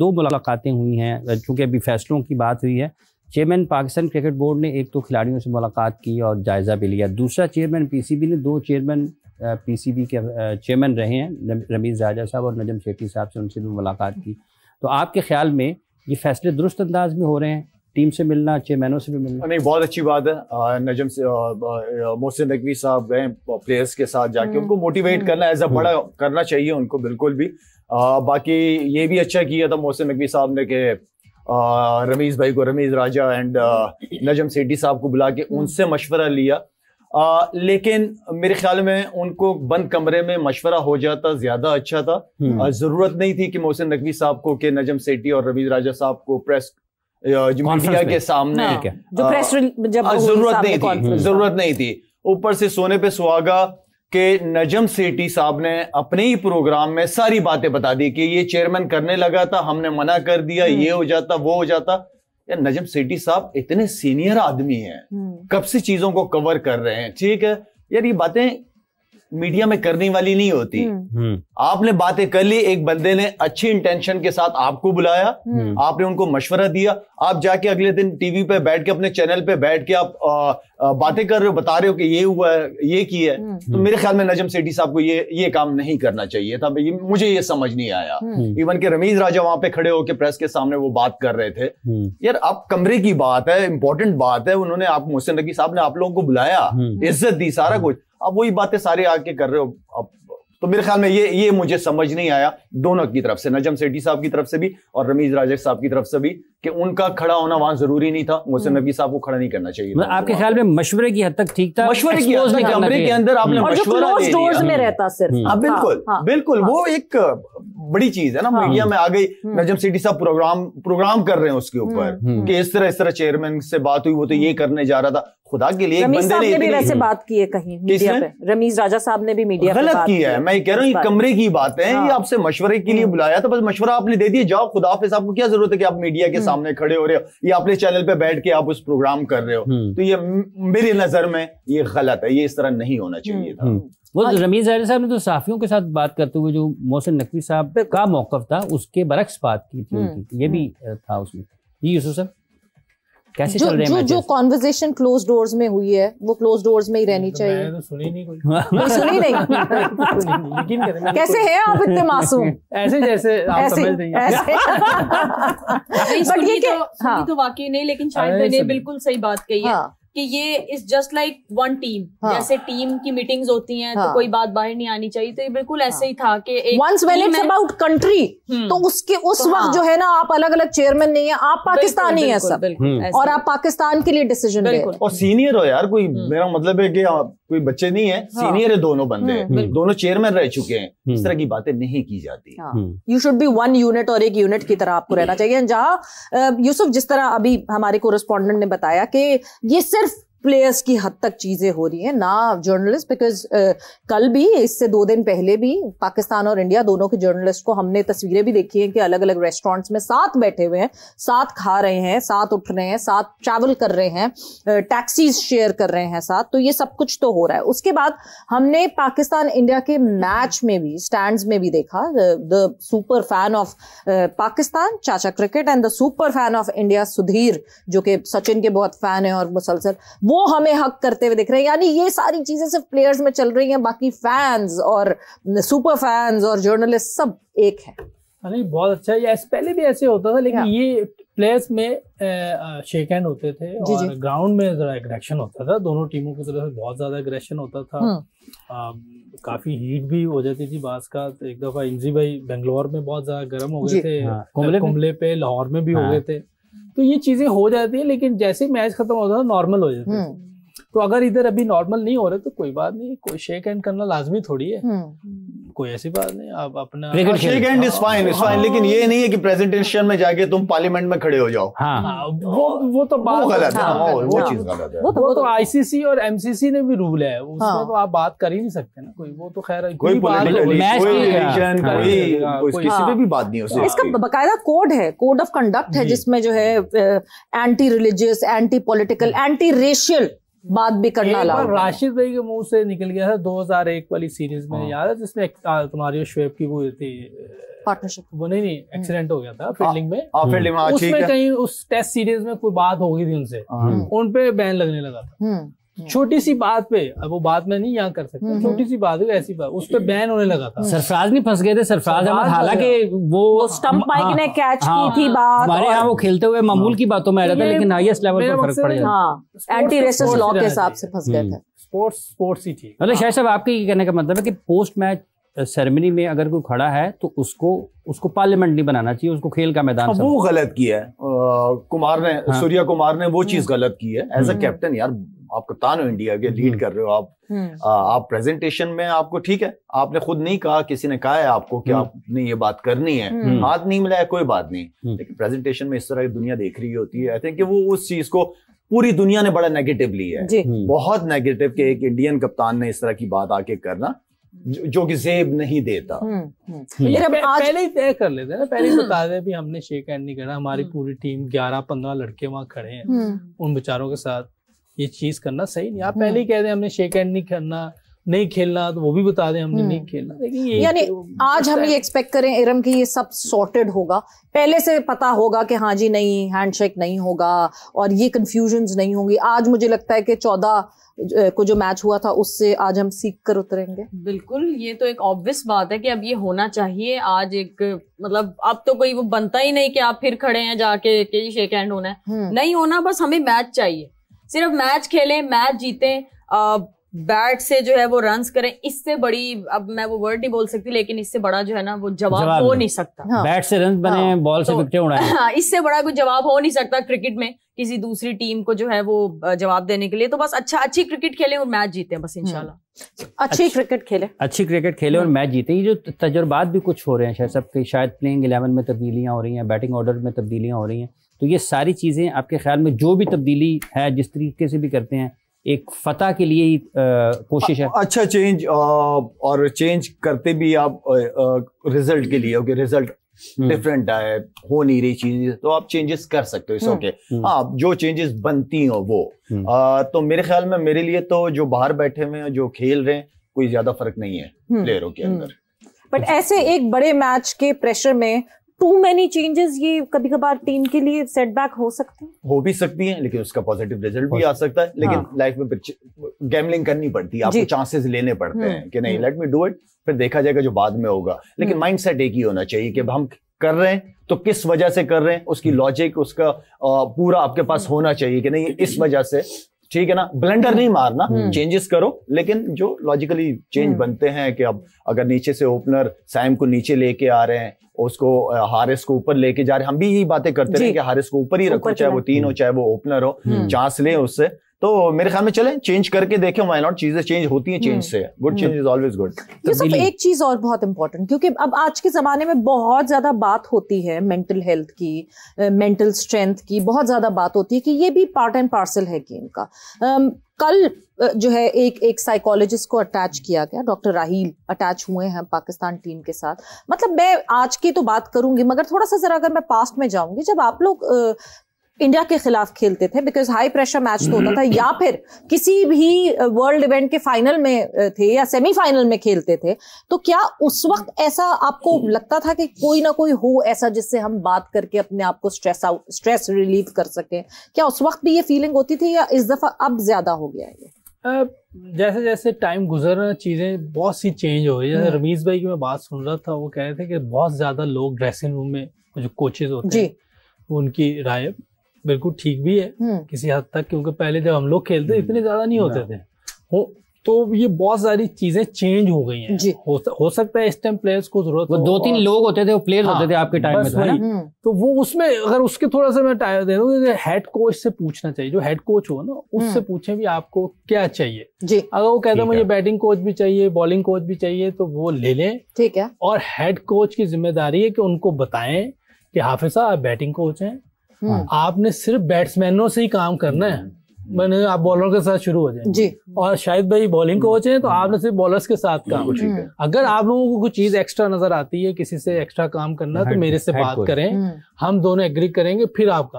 2 मुलाकातें हुई हैं, चूँकि अभी फैसलों की बात हुई है। चेयरमैन पाकिस्तान क्रिकेट बोर्ड ने एक तो खिलाड़ियों से मुलाकात की और जायज़ा भी लिया। दूसरा चेयरमैन पीसीबी ने 2 चेयरमैन पीसीबी के चेयरमैन रहे हैं, रमीज़ राजा साहब और नजम सेठी साहब से उनसे भी मुलाकात की। तो आपके ख्याल में ये फैसले दुरुस्त अंदाज में हो रहे हैं, टीम से मिलना, चेयरमैनों से भी मिलना? नहीं, बहुत अच्छी बात है। नजम से मोहसिन नकवी साहब गए प्लेयर्स के साथ जाके, उनको मोटिवेट करना एज अ बड़ा करना चाहिए उनको, बिल्कुल भी। बाकी ये भी अच्छा किया था मोहसिन नकवी साहब ने कि रमीज भाई को, रमीज राजा एंड नजम सेठी साहब को बुला के उनसे मशवरा लिया। लेकिन मेरे ख्याल में उनको बंद कमरे में मशवरा हो जाता ज्यादा अच्छा था। जरूरत नहीं थी कि मोहसिन नकवी साहब को, कि नजम सेठी और रमीज राजा साहब को प्रेस मीडिया के सामने जो प्रेस जरूरत नहीं थी। ऊपर से सोने पे सुहागा कि नजम सेठी साहब ने अपने ही प्रोग्राम में सारी बातें बता दी कि ये चेयरमैन करने लगा था, हमने मना कर दिया, ये हो जाता वो हो जाता। यार नजम सेठी साहब इतने सीनियर आदमी हैं, कब से चीजों को कवर कर रहे हैं, ठीक है यार, ये बातें मीडिया में करने वाली नहीं होती। आपने बातें कर ली, एक बंदे ने अच्छी इंटेंशन के साथ आपको बुलाया, आपने उनको मशवरा दिया, आप जाके अगले दिन टीवी पे बैठ के, अपने चैनल पे बैठ के आप बातें कर रहे हो, बता रहे हो कि ये हुआ है, ये किया है। तो मेरे ख्याल में नजम सेठी साहब को ये काम नहीं करना चाहिए था। मुझे ये समझ नहीं आया। इवन के रमीज राजा वहां पे खड़े होकर प्रेस के सामने वो बात कर रहे थे। यार आप कमरे की बात है, इंपॉर्टेंट बात है, उन्होंने आप मोहसिन नकवी साहब ने आप लोगों को बुलाया, इज्जत दी, सारा कुछ, अब वही बातें सारे आके कर रहे हो अब। तो मेरे ख्याल में ये मुझे समझ नहीं आया दोनों की तरफ से, नजम सेठी साहब की तरफ से भी और रमीज राजा साहब की तरफ से भी, कि उनका खड़ा होना वहां जरूरी नहीं था। मोहसिन नकवी साहब को खड़ा नहीं करना चाहिए था। आपके ख्याल में मशवरे की हद तक ठीक था? मशवरे की हद तक कमरे के अंदर आपने मशवरा दे दिया में रहता सिर्फ। बिल्कुल वो एक बड़ी चीज है ना। मीडिया में आ गई, नजम सेठी साहब प्रोग्राम कर रहे हैं उसके ऊपर कि इस तरह चेयरमैन से बात हुई, वो तो ये करने जा रहा था। खुदा के लिए एक बंदे ने भी वैसे बात की है कहीं मीडिया पे, रमीज राजा साहब ने भी मीडिया पे गलत किया है। मैं कह रहा हूँ ये कमरे की बात है, ये आपसे मशवरे के लिए बुलाया था, बस मशवरा आपने दे दिया, जाओ खुदा हाफिज़। आपको क्या जरूरत है कि आप मीडिया के सामने खड़े हो रहे हो या अपने चैनल पे बैठ के आप उस प्रोग्राम कर रहे हो? तो ये मेरी नजर में ये गलत है, ये इस तरह नहीं होना चाहिए था। वो रमीज राजा साहब ने तो सहाफियों के साथ बात करते हुए जो मोहसिन नकवी साहब का मौकफ था उसके बरक्स बात की थी उनकी, ये भी था उसमें। जी यूसुफ साहब, कैसे चल रहे हैं? जो कॉन्वर्सेशन क्लोज डोर्स में हुई है वो क्लोज डोर्स में ही रहनी चाहिए। मैंने तो सुनी नहीं कोई। सुनी नहीं। लेकिन कैसे हैं आप इतने मासूम? ऐसे जैसे आप समझ रही हैं। सुनी तो वाकई नहीं, लेकिन शायद मैंने बिल्कुल सही बात कही है कि ये is just like one team. जैसे टीम की मीटिंग्स होती हैं तो कोई बात बाहर नहीं आनी चाहिए, तो ये बिल्कुल ऐसे ही था कि once when it's about country, तो उसके उस वक्त जो है ना, आप अलग अलग चेयरमैन नहीं है, आप पाकिस्तानी है सब, और आप पाकिस्तान के लिए डिसीजन ले। और सीनियर हो यार, कोई मेरा मतलब है कि कोई बच्चे नहीं है, सीनियर है दोनों बंदे, दोनों चेयरमैन रह चुके हैं। इस तरह की बातें नहीं की जाती। You should be one unit, और एक यूनिट की तरह आपको रहना चाहिए। जहां यूसुफ, जिस तरह अभी हमारे कोरेस्पोंडेंट ने बताया कि ये सिर्फ प्लेयर्स की हद तक चीजें हो रही हैं, ना जर्नलिस्ट, बिकॉज कल भी, इससे 2 दिन पहले भी, पाकिस्तान और इंडिया दोनों के जर्नलिस्ट को हमने तस्वीरें भी देखी हैं कि अलग अलग रेस्टोरेंट्स में साथ बैठे हुए हैं, साथ खा रहे हैं, साथ उठ रहे हैं, साथ ट्रैवल कर रहे हैं, टैक्सीज शेयर कर रहे हैं साथ। तो ये सब कुछ तो हो रहा है। उसके बाद हमने पाकिस्तान इंडिया के मैच में भी, स्टैंड्स में भी देखा, the super fan of Pakistan Chacha cricket and the super fan of India Sudhir, जो कि सचिन के बहुत फैन है और मुसलसल, वो हमें हक करते हुए दिख रहे हैं। यानी ये सारी चीजें सिर्फ प्लेयर्स में चल रही हैं, बाकी फैंस और सुपर फैंस और जर्नलिस्ट सब एक है। नहीं, बहुत अच्छा है। पहले भी ऐसे होता था, लेकिन ये प्लेयर्स में शेक हैंड होते थे और ग्राउंड में जरा एग्रेशन होता था, दोनों टीमों की तरफ से बहुत ज्यादा एग्रेशन होता था। काफी हीट भी हो जाती थी बास का। एक दफा इंजी भाई बेंगलोर में बहुत ज्यादा गर्म हो गए थे, कुंबले पे, लाहौर में भी हो गए थे। तो ये चीजें हो जाती है, लेकिन जैसे मैच खत्म होता था नॉर्मल हो जाता है। तो अगर इधर अभी नॉर्मल नहीं हो रहे तो कोई बात नहीं, कोई शेक हैंड करना लाजमी थोड़ी है, कोई ऐसी बात नहीं। आप अपना शेक हैंड इज फाइन, लेकिन ये नहीं है कि प्रेजेंटेशन में जाके तुम पार्लियामेंट में खड़े हो जाओ। वो तो बात गलत है, वो चीज गलत है। वो तो आईसीसी और एमसीसी ने भी रूल है, उसमें तो आप बात कर ही नहीं सकते ना कोई। वो तो खैर कोई किसी पे भी बात नहीं हो। इसका बाकायदा कोड है, कोड ऑफ कंडक्ट है, जिसमें जो है anti religious, anti political, anti racial बात भी करना अलाउड। राशिद भाई के मुंह से निकल गया था 2001 वाली सीरीज में, याद है, जिसमें तुम्हारी शोएब की वो थी पार्टनरशिप? वो नहीं एक्सीडेंट हो गया था फील्डिंग में। फील्डिंग में उसमें कहीं उस टेस्ट सीरीज में कोई बात हो गई थी उनसे, उन पे बैन लगने लगा था। छोटी सी बात पे, अब वो बात मैं नहीं यहाँ कर सकता, छोटी सी बात है, ऐसी बात उस पे बैन होने लगा था। सरफराज नहीं फंस गए थे, सरफराज अहमद, हालांकि वो स्टंप माइक ने कैच की थी बात, हमारे यहाँ वो खेलते हुए मामूल की बातों में आ रहा था, लेकिन हाईएस्ट लेवल पर फर्क पड़ जाता। एंटी रेसिस्ट लॉ के हिसाब से फंस गए थे। स्पोर्ट्स ही थी। मतलब शायद साहब आपके ये कहने का मतलब है कि पोस्ट मैच सेरेमनी में अगर कोई खड़ा है तो उसको पार्लियामेंट नहीं बनाना चाहिए, उसको खेल का मैदान। वो गलत किया है कुमार ने, सूर्या कुमार ने वो चीज गलत की है। एज अ कैप्टन यार, आप कप्तान हो इंडिया के, लीड कर रहे हो आप प्रेजेंटेशन में आपको, ठीक है आपने खुद नहीं कहा, किसी ने कहा है आपको कि आपने ये बात करनी है, हाथ नहीं मिलाया कोई बात नहीं, लेकिन प्रेजेंटेशन में इस तरह की दुनिया देख रही होती है। आई थिंक कि वो उस चीज को पूरी दुनिया ने बड़ा नेगेटिव लिया है, बहुत नेगेटिव, कि एक इंडियन कप्तान ने इस तरह की बात आके करना जो कि जेब नहीं देता। पहले ही तय कर लेते ना, पहले ही बता दे भी हमने शेक हैंड नहीं करना, हमारी पूरी टीम 11-15 लड़के वहां खड़े हैं, उन बेचारों के साथ ये चीज करना सही नहीं। आप पहले ही कह दें हमने शेक हैंड नहीं करना, नहीं खेलना, तो वो भी बता दें हमने नहीं खेलना। लेकिन यानी आज हम ये एक्सपेक्ट करें इरम की ये सब सॉर्टेड होगा, पहले से पता होगा कि हाँ जी नहीं हैंडशेक नहीं होगा और ये कंफ्यूजन्स नहीं होंगी। आज मुझे लगता है कि 14 को जो मैच हुआ था उससे आज हम सीख कर उतरेंगे। बिल्कुल, ये तो एक ऑब्वियस बात है कि अब ये होना चाहिए। आज एक मतलब अब तो कोई वो बनता ही नहीं कि आप फिर खड़े हैं जाके कि शेक हैंड होना है, नहीं होना। बस हमें मैच चाहिए, सिर्फ मैच खेलें, मैच जीतें, बैट से जो है वो रन्स करें। इससे बड़ी, अब मैं वो वर्ड नहीं बोल सकती, लेकिन इससे बड़ा जो है ना वो जवाब हो नहीं सकता। बैट से रन बने, बॉल से विकेट उड़ाएं। हाँ, इससे बड़ा कोई जवाब हो नहीं सकता क्रिकेट में किसी दूसरी टीम को जो है वो जवाब देने के लिए। तो बस अच्छी क्रिकेट खेलें और मैच जीते बस इंशाल्लाह। अच्छी क्रिकेट खेले और मैच जीते। ये जो तजुर्बात भी कुछ हो रहे हैं शायद प्लेइंग 11 में तब्दीलियां हो रही हैं, बैटिंग ऑर्डर में तब्दीलियां हो रही हैं, तो ये सारी चीजें आपके ख्याल में जो भी तब्दीली है, जिस तरीके से भी करते हैं, एक फतह के लिए ही कोशिश है? अच्छा चेंज, और चेंज करते भी आप रिजल्ट के लिए, ओके रिजल्ट डिफरेंट आए, हो नहीं रही चीजें, तो आप चेंजेस कर सकते हो, इट्स ओके। हाँ, जो चेंजेस बनती हो वो तो मेरे ख्याल में, मेरे लिए तो जो बाहर बैठे हुए हैं, जो खेल रहे हैं, कोई ज्यादा फर्क नहीं है प्लेयरों के अंदर। बट ऐसे एक बड़े मैच के प्रेशर में टू मेनी चेंजेस ये कभी कभार टीम के लिए सेटबैक हो सकते हैं, हो भी सकती हैं, लेकिन उसका पॉजिटिव रिजल्ट भी आ सकता है। लेकिन लाइफ में गैम्बलिंग करनी पड़ती है, आपको चांसेस लेने पड़ते हैं कि नहीं लेट मी डू इट, फिर देखा जाएगा जो बाद में होगा। लेकिन माइंडसेट एक ही होना चाहिए कि हम कर रहे हैं तो किस वजह से कर रहे हैं, उसकी लॉजिक, उसका पूरा आपके पास होना चाहिए कि नहीं इस वजह से, ठीक है ना। ब्लंडर नहीं मारना, चेंजेस करो, लेकिन जो लॉजिकली चेंज बनते हैं कि अब अगर नीचे से ओपनर सैम को नीचे लेके आ रहे हैं, उसको हारिस को ऊपर लेके जा रहे हैं, हम भी यही बातें करते रहे कि हारिस को ऊपर ही रखो, चाहे वो 3 हो चाहे वो ओपनर हो, चांस लें उससे। तो मेरे ख्याल में चलें, चेंज करके देखें, व्हाई नॉट। चीजें चेंज होती हैं चेंज से, good change is always good. ये सब एक चीज और बहुत इंपॉर्टेंट, क्योंकि अब आज के जमाने में बहुत ज्यादा बात होती है मेंटल हेल्थ की, मेंटल स्ट्रेंथ की, बहुत ज्यादा बात होती है कि ये भी पार्ट एंड पार्सल है गेम का। कल जो है एक साइकोलॉजिस्ट को अटैच किया गया, डॉक्टर राहील अटैच हुए हैं पाकिस्तान टीम के साथ। मतलब मैं आज की तो बात करूंगी, मगर थोड़ा सा जरा अगर मैं पास्ट में जाऊंगी, जब आप लोग इंडिया के खिलाफ खेलते थे, बिकॉज हाई प्रेशर मैच तो होता था, या फिर किसी भी वर्ल्ड इवेंट के फाइनल में थे या सेमीफाइनल में खेलते थे, तो क्या उस वक्त ऐसा आपको लगता था कि कोई ना कोई हो ऐसा जिससे हम बात करके अपने आप को स्ट्रेस रिलीव कर सकें? क्या उस वक्त भी ये फीलिंग होती थी, या इस दफा अब ज्यादा हो गया है ये? जैसे जैसे टाइम गुजर रहा, चीजें बहुत सी चेंज हो रही है। जैसे रमीज भाई की मैं बात सुन रहा था, वो कह रहे थे कि बहुत ज्यादा लोग ड्रेसिंग रूम में जो कोचेज होते हैं, उनकी राय बिल्कुल ठीक भी है किसी हद तक, क्योंकि पहले जब हम लोग खेलते इतने ज्यादा नहीं होते थे, तो ये बहुत सारी चीजें चेंज हो गई हैं। हो सकता है इस टाइम प्लेयर्स को जरूरत, वो 2-3 लोग होते थे, वो प्लेयर्स होते थे आपके टाइम में, तो वो उसमें अगर उसके थोड़ा सा मैं टायर दे दूं, हेड कोच से पूछना चाहिए, जो हेड कोच हो ना, उससे पूछे भी आपको क्या चाहिए जी। अगर वो कहता है मुझे बैटिंग कोच भी चाहिए, बॉलिंग कोच भी चाहिए, तो वो ले लें, ठीक है। और हेड कोच की जिम्मेदारी है कि उनको बताएं कि हाफिज साहब आप बैटिंग कोच हैं, आपने सिर्फ बैट्समैनों से ही काम करना है, मैंने आप बॉलर के साथ शुरू हो जाए जी। और शायद भाई बॉलिंग कोच हैं, तो आपने सिर्फ बॉलर्स के साथ काम। अगर आप लोगों को कुछ चीज एक्स्ट्रा नजर आती है, किसी से एक्स्ट्रा काम करना, तो मेरे से बात करें, हम दोनों एग्री करेंगे, फिर आपका